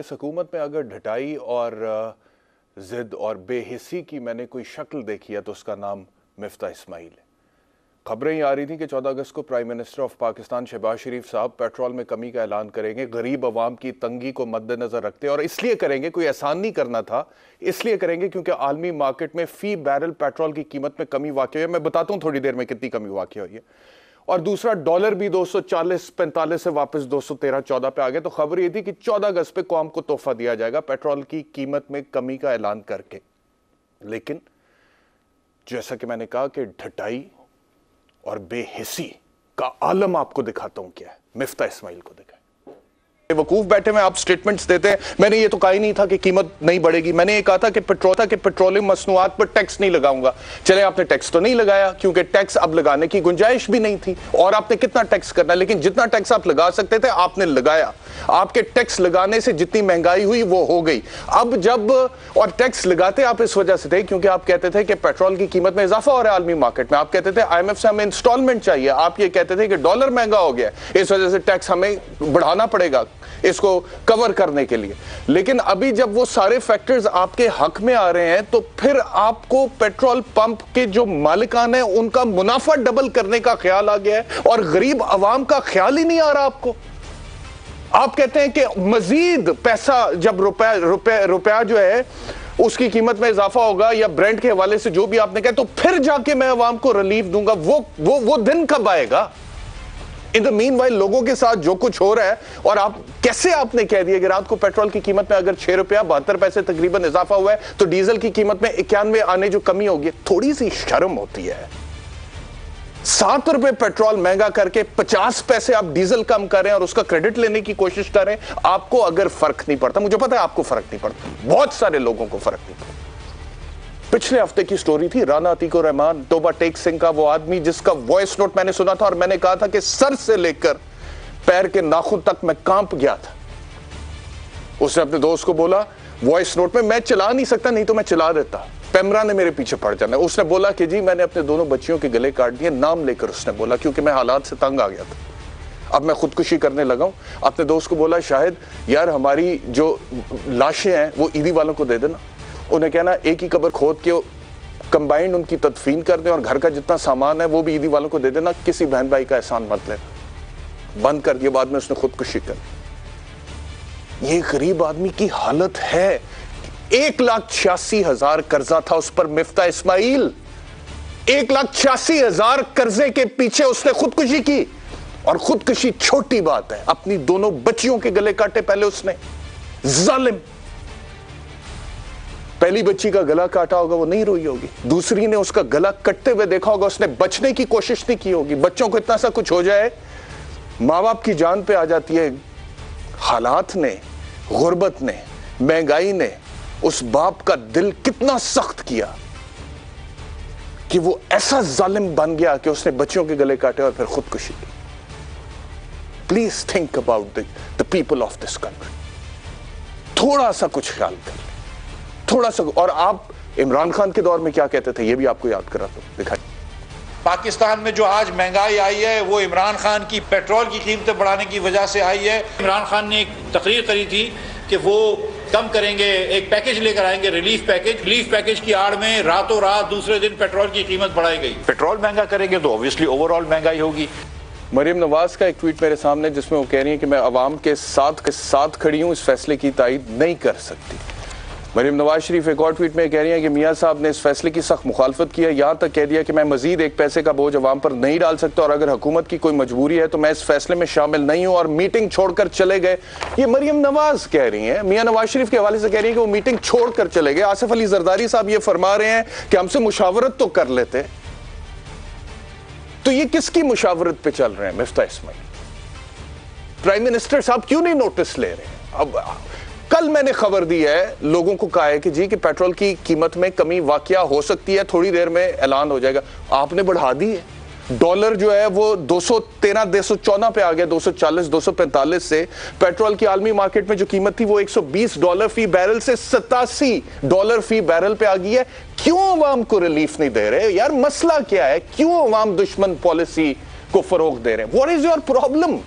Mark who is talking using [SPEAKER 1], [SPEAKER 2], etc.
[SPEAKER 1] इस हुकूमत में अगर ढटाई और ज़िद और बेहिसी की मैंने कोई शक्ल देखी है तो उसका नाम मिफ्ता इस्माइल है। खबरें ये आ रही थी कि 14 अगस्त को prime minister of Pakistan Shehbaz Sharif साहब पेट्रोल में कमी का ऐलान करेंगे, गरीब अवाम की तंगी को मद्देनजर रखते, और इसलिए करेंगे, कोई एहसान नहीं करना था, इसलिए करेंगे क्योंकि आलमी मार्केट में फी बैरल पेट्रोल की कीमत में कमी वाक़ई हुई है। मैं बताता हूँ थोड़ी देर में कितनी कमी वाक़ई हुई है। और दूसरा, डॉलर भी 240-45 से वापस 213-14 पे आ गए। तो खबर ये थी कि 14 अगस्त पे कौम को तोहफा दिया जाएगा पेट्रोल की कीमत में कमी का ऐलान करके। लेकिन जैसा कि मैंने कहा कि ढटाई और बेहिसी का आलम आपको दिखाता हूं क्या है। मिफ्ता इस्माइल को दिखाएं। वकूफ बैठे में आप स्टेटमेंट्स देते हैं, मैंने ये तो कहा ही नहीं था कि कीमत नहीं बढ़ेगी, मैंने ये कहा था कि पेट्रोलियम मसनूआत पर टैक्स नहीं लगाऊंगा। चले, आपने टैक्स तो नहीं लगाया क्योंकि टैक्स अब लगाने की गुंजाइश भी नहीं थी, और आपने कितना टैक्स करना, लेकिन जितना टैक्स आप लगा सकते थे आपने लगाया। आपके टैक्स लगाने से जितनी महंगाई हुई वो हो गई। अब जब, और टैक्स लगाते आप इस वजह से थे क्योंकि आप कहते थे कि पेट्रोल की कीमत में इजाफा हो रहा है आलमी मार्केट में, आप कहते थे IMF से हमें इंस्टॉलमेंट चाहिए, आप ये कहते थे कि डॉलर महंगा हो गया इस वजह से टैक्स हमें बढ़ाना पड़ेगा इसको कवर करने के लिए। लेकिन अभी जब वो सारे फैक्टर्स आपके हक में आ रहे हैं तो फिर आपको पेट्रोल पंप के जो मालिकान हैं उनका मुनाफा डबल करने का ख्याल आ गया है, और गरीब आवाम का ख्याल ही नहीं आ रहा आपको। आप कहते हैं कि मजीद पैसा जब रुपया जो है उसकी कीमत में इजाफा होगा या ब्रेंट के हवाले से जो भी आपने कहा, तो फिर जाके मैं आवाम को रिलीफ दूंगा। वो दिन कब आएगा? इन द मीनवाइल लोगों के साथ जो कुछ हो रहा है, और आप कैसे आपने कह दिया कि रात को पेट्रोल की कीमत में अगर 6 रुपया 72 पैसे तकरीबन इजाफा हुआ है तो डीजल की कीमत में 91 आने जो कमी होगी। थोड़ी सी शर्म होती है। 7 रुपए पेट्रोल महंगा करके 50 पैसे आप डीजल कम करें और उसका क्रेडिट लेने की कोशिश करें। आपको अगर फर्क नहीं पड़ता, मुझे पता है आपको फर्क नहीं पड़ता, बहुत सारे लोगों को फर्क नहीं पड़ता। पिछले हफ्ते की स्टोरी थी राना अतीकुर रहमान, तोबा टेक सिंह का, वो आदमी जिसका वॉइस नोट मैंने सुना था और मैंने कहा था कि सर से लेकर पैर के नाखून तक मैं कांप गया था। उसने अपने दोस्त को बोला वॉइस नोट में, मैं चला नहीं सकता, नहीं तो मैं चला देता, पैमरा ने मेरे पीछे पड़ जाना। उसने बोला कि जी मैंने अपने दोनों बच्चियों के गले काट दिए, नाम लेकर उसने बोला, क्योंकि मैं हालात से तंग आ गया था, अब मैं खुदकुशी करने लगा हूं। अपने दोस्त को बोला शायद यार हमारी जो लाशें हैं वो ईदी वालों को दे देना, उन्हें कहना एक ही कब्र खोद के कंबाइंड उनकी तदफीन कर दें, और घर का जितना सामान है वो भी ईदी वालों को दे देना, किसी बहन भाई का एहसान मत लेना। बंद कर दिया, बाद में उसने खुदकुशी कर। ये गरीब आदमी की हालत है। 1,86,000 कर्जा था उस पर मिफ्ता इस्माइल, 1,86,000 कर्जे के पीछे उसने खुदकुशी की। और खुदकुशी छोटी बात है, अपनी दोनों बच्चियों के गले काटे पहले उसने, जालिम। पहली बच्ची का गला काटा होगा, वो नहीं रोई होगी, दूसरी ने उसका गला कटते हुए देखा होगा, उसने बचने की कोशिश नहीं की होगी। बच्चों को इतना सा कुछ हो जाए मां बाप की जान पे आ जाती है। हालात ने, गुर्बत ने, महंगाई ने उस बाप का दिल कितना सख्त किया कि वो ऐसा जालिम बन गया कि उसने बच्चों के गले काटे और फिर खुदकुशी की। Please think about the people of this country. थोड़ा सा कुछ ख्याल कर, थोड़ा सा। और आप इमरान खान के दौर में क्या कहते थे, ये भी आपको याद करा दो, दिखाइए।
[SPEAKER 2] पाकिस्तान में जो आज महंगाई आई है वो इमरान खान की पेट्रोल की कीमतें बढ़ाने की वजह से आई है। इमरान खान ने एक तकरीर करी थी कि वो कम करेंगे, एक पैकेज लेकर आएंगे, रिलीफ पैकेज की आड़ में रातों रात दूसरे दिन पेट्रोल की कीमत बढ़ाई गई। पेट्रोल महंगा करेंगे तो ऑब्वियसली ओवरऑल महंगाई होगी।
[SPEAKER 1] मरियम नवाज का एक ट्वीट मेरे सामने जिसमें वो कह रही है कि मैं अवाम के साथ खड़ी हूं, इस फैसले की तायीद नहीं कर सकती। मरियम नवाज शरीफ एक और ट्वीट में कह रही है कि मियां साहब ने इस फैसले की सख्त मुखालफत की है, यहां तक कह दिया कि मैं मजीद एक पैसे का बोझ अवाम पर नहीं डाल सकता, और अगर हुकूमत की कोई मजबूरी है तो मैं इस फैसले में शामिल नहीं हूं, और मीटिंग छोड़कर चले गए। ये मरियम नवाज कह रही हैं, मियां नवाज शरीफ के हवाले से कह रही है कि वो मीटिंग छोड़कर चले गए। आसिफ अली जरदारी साहब ये फरमा रहे हैं कि हमसे मुशावरत तो कर लेते। तो ये किसकी मुशावरत पे चल रहे हैं मिफ्ता इस्माइल? प्राइम मिनिस्टर साहब क्यों नहीं नोटिस ले रहे हैं? अब कल मैंने खबर दी है, लोगों को कहा है कि जी कि पेट्रोल की कीमत में कमी वाकया हो सकती है, थोड़ी देर में ऐलान हो जाएगा। आपने बढ़ा दी है। डॉलर जो है वो 213-214 पे आ गया, 240-245 से। पेट्रोल की आलमी मार्केट में जो कीमत थी वो $120 फी बैरल से $87 फी बैरल पे आ गई है। क्यों अवाम को रिलीफ नहीं दे रहे यार? मसला क्या है? क्यों अवाम दुश्मन पॉलिसी को फरोग दे रहे हैं? What is your problem?